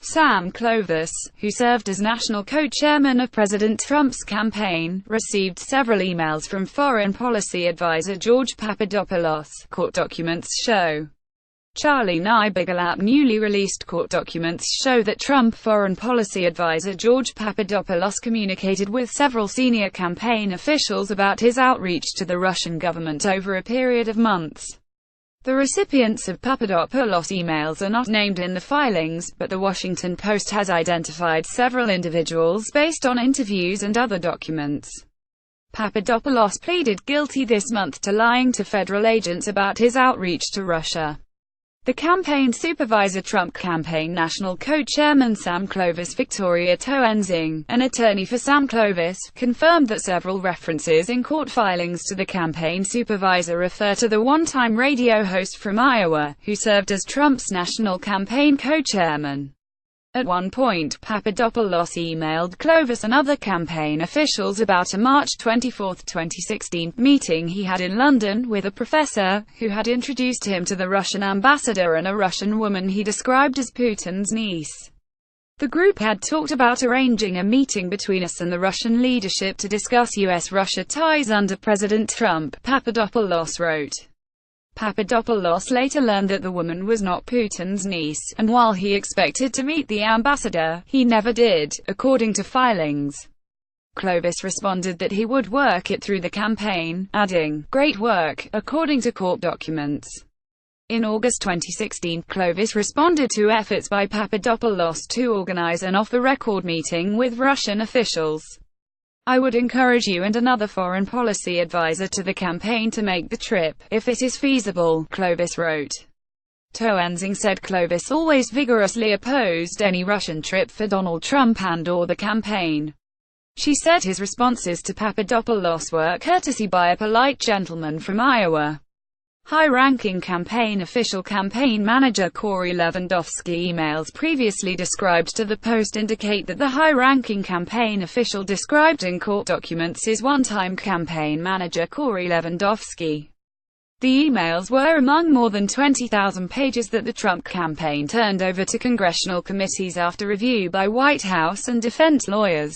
Sam Clovis, who served as national co-chairman of President Trump's campaign, received several emails from foreign policy advisor George Papadopoulos, court documents show. Charlie Nibigalap newly released court documents show that Trump foreign policy advisor George Papadopoulos communicated with several senior campaign officials about his outreach to the Russian government over a period of months. The recipients of Papadopoulos' emails are not named in the filings, but The Washington Post has identified several individuals based on interviews and other documents. Papadopoulos pleaded guilty this month to lying to federal agents about his outreach to Russia. The campaign supervisor Trump campaign national co-chairman Sam Clovis Victoria Toenzing, an attorney for Sam Clovis, confirmed that several references in court filings to the campaign supervisor refer to the one-time radio host from Iowa, who served as Trump's national campaign co-chairman. At one point, Papadopoulos emailed Clovis and other campaign officials about a March 24, 2016, meeting he had in London with a professor, who had introduced him to the Russian ambassador and a Russian woman he described as Putin's niece. The group had talked about arranging a meeting between us and the Russian leadership to discuss U.S.-Russia ties under President Trump, Papadopoulos wrote. Papadopoulos later learned that the woman was not Putin's niece, and while he expected to meet the ambassador, he never did, according to filings. Clovis responded that he would work it through the campaign, adding, "Great work," according to court documents. In August 2016, Clovis responded to efforts by Papadopoulos to organize an off-the-record meeting with Russian officials. "I would encourage you and another foreign policy advisor to the campaign to make the trip, if it is feasible," Clovis wrote. Toenzing said Clovis always vigorously opposed any Russian trip for Donald Trump and/or the campaign. She said his responses to Papadopoulos were courtesy by a polite gentleman from Iowa. High-ranking campaign official campaign manager Corey Lewandowski emails previously described to the Post indicate that the high-ranking campaign official described in court documents is one-time campaign manager Corey Lewandowski. The emails were among more than 20,000 pages that the Trump campaign turned over to congressional committees after review by White House and defense lawyers.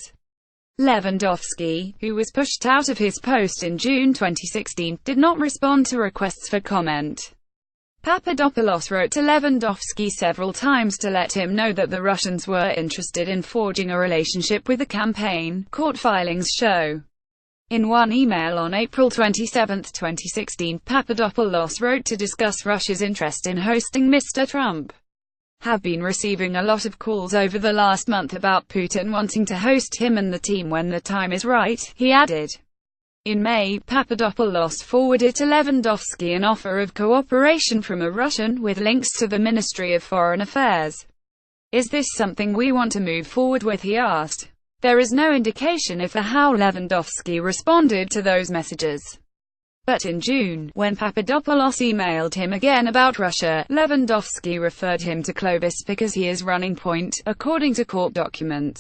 Lewandowski, who was pushed out of his post in June 2016, did not respond to requests for comment. Papadopoulos wrote to Lewandowski several times to let him know that the Russians were interested in forging a relationship with the campaign, court filings show. In one email on April 27, 2016, Papadopoulos wrote to discuss Russia's interest in hosting Mr. Trump. "Have been receiving a lot of calls over the last month about Putin wanting to host him and the team when the time is right," he added. In May, Papadopoulos forwarded to Lewandowski an offer of cooperation from a Russian, with links to the Ministry of Foreign Affairs. "Is this something we want to move forward with?" he asked. There is no indication if or how Lewandowski responded to those messages. But in June, when Papadopoulos emailed him again about Russia, Lewandowski referred him to Clovis because he is running point, according to court documents.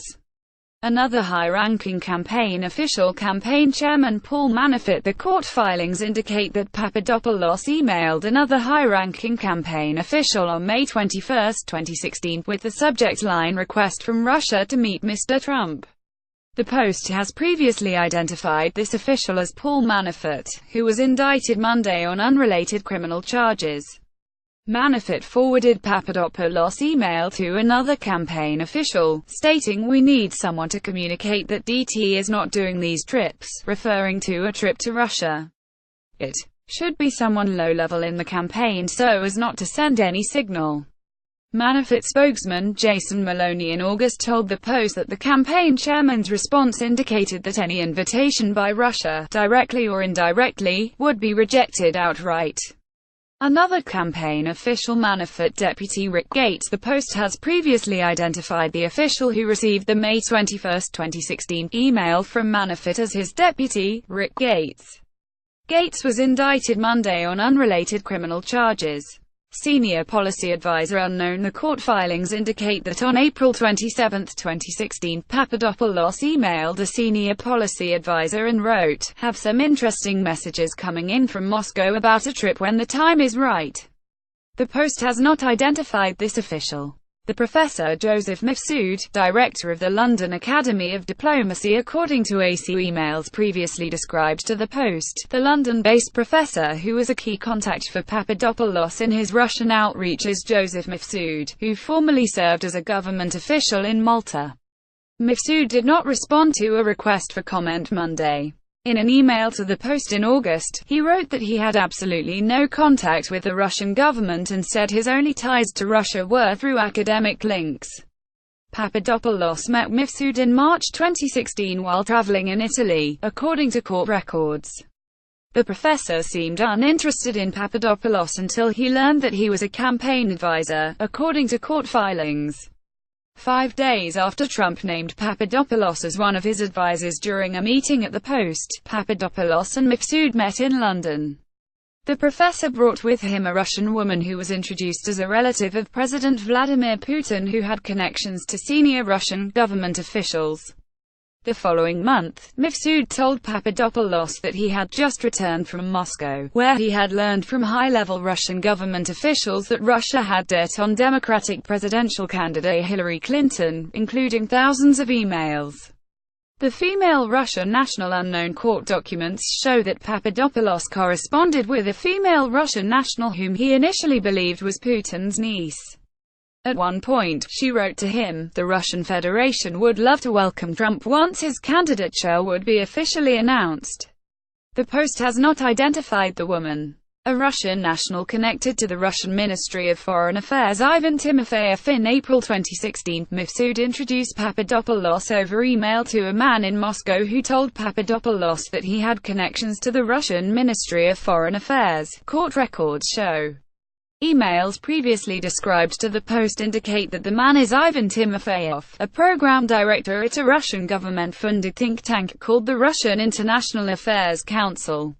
Another high-ranking campaign official, campaign chairman Paul Manafort. The court filings indicate that Papadopoulos emailed another high-ranking campaign official on May 21, 2016, with the subject line "Request from Russia to meet Mr. Trump." The Post has previously identified this official as Paul Manafort, who was indicted Monday on unrelated criminal charges. Manafort forwarded Papadopoulos' email to another campaign official, stating, "We need someone to communicate that DT is not doing these trips," referring to a trip to Russia. It should be someone low-level in the campaign so as not to send any signal. Manafort spokesman Jason Maloney in August told the Post that the campaign chairman's response indicated that any invitation by Russia, directly or indirectly, would be rejected outright. Another campaign official, Manafort deputy Rick Gates. The Post has previously identified the official who received the May 21, 2016, email from Manafort as his deputy, Rick Gates. Gates was indicted Monday on unrelated criminal charges. Senior policy advisor unknown. The court filings indicate that on April 27, 2016, Papadopoulos emailed a senior policy advisor and wrote, "Have some interesting messages coming in from Moscow about a trip when the time is right." The Post has not identified this official. The professor Joseph Mifsud, director of the London Academy of Diplomacy, according to AC emails previously described to the Post, the London-based professor who was a key contact for Papadopoulos in his Russian outreach is Joseph Mifsud, who formerly served as a government official in Malta. Mifsud did not respond to a request for comment Monday. In an email to the Post in August, he wrote that he had absolutely no contact with the Russian government and said his only ties to Russia were through academic links. Papadopoulos met Mifsud in March 2016 while traveling in Italy, according to court records. The professor seemed uninterested in Papadopoulos until he learned that he was a campaign advisor, according to court filings. 5 days after Trump named Papadopoulos as one of his advisors during a meeting at the Post, Papadopoulos and Mifsud met in London. The professor brought with him a Russian woman who was introduced as a relative of President Vladimir Putin who had connections to senior Russian government officials. The following month, Mifsud told Papadopoulos that he had just returned from Moscow, where he had learned from high-level Russian government officials that Russia had dirt on Democratic presidential candidate Hillary Clinton, including thousands of emails. The female Russian national unknown court documents show that Papadopoulos corresponded with a female Russian national whom he initially believed was Putin's niece. At one point, she wrote to him, "The Russian Federation would love to welcome Trump once his candidature would be officially announced." The Post has not identified the woman. A Russian national connected to the Russian Ministry of Foreign Affairs Ivan Timofeyev. In April 2016, Mifsud introduced Papadopoulos over email to a man in Moscow who told Papadopoulos that he had connections to the Russian Ministry of Foreign Affairs, court records show. Emails previously described to the Post indicate that the man is Ivan Timofeyev, a program director at a Russian government-funded think tank called the Russian International Affairs Council.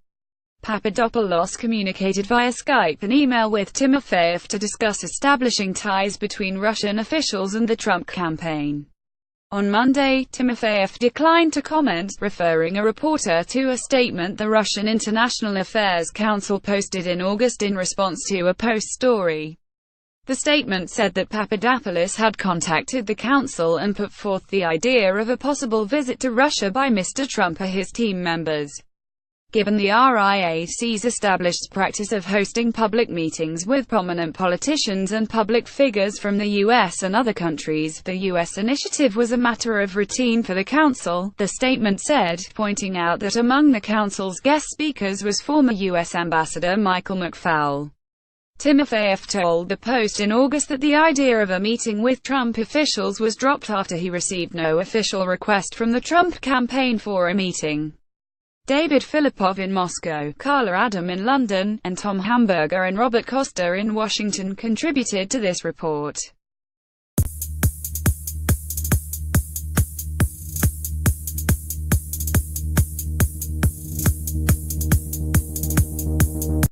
Papadopoulos communicated via Skype and email with Timofeyev to discuss establishing ties between Russian officials and the Trump campaign. On Monday, Timofeyev declined to comment, referring a reporter to a statement the Russian International Affairs Council posted in August in response to a Post story. The statement said that Papadopoulos had contacted the council and put forth the idea of a possible visit to Russia by Mr. Trump or his team members. Given the RIAC's established practice of hosting public meetings with prominent politicians and public figures from the US and other countries, the US initiative was a matter of routine for the Council, the statement said, pointing out that among the Council's guest speakers was former US Ambassador Michael McFaul. Timofeyev told the Post in August that the idea of a meeting with Trump officials was dropped after he received no official request from the Trump campaign for a meeting. David Filipov in Moscow, Carla Adam in London, and Tom Hamburger and Robert Costa in Washington contributed to this report.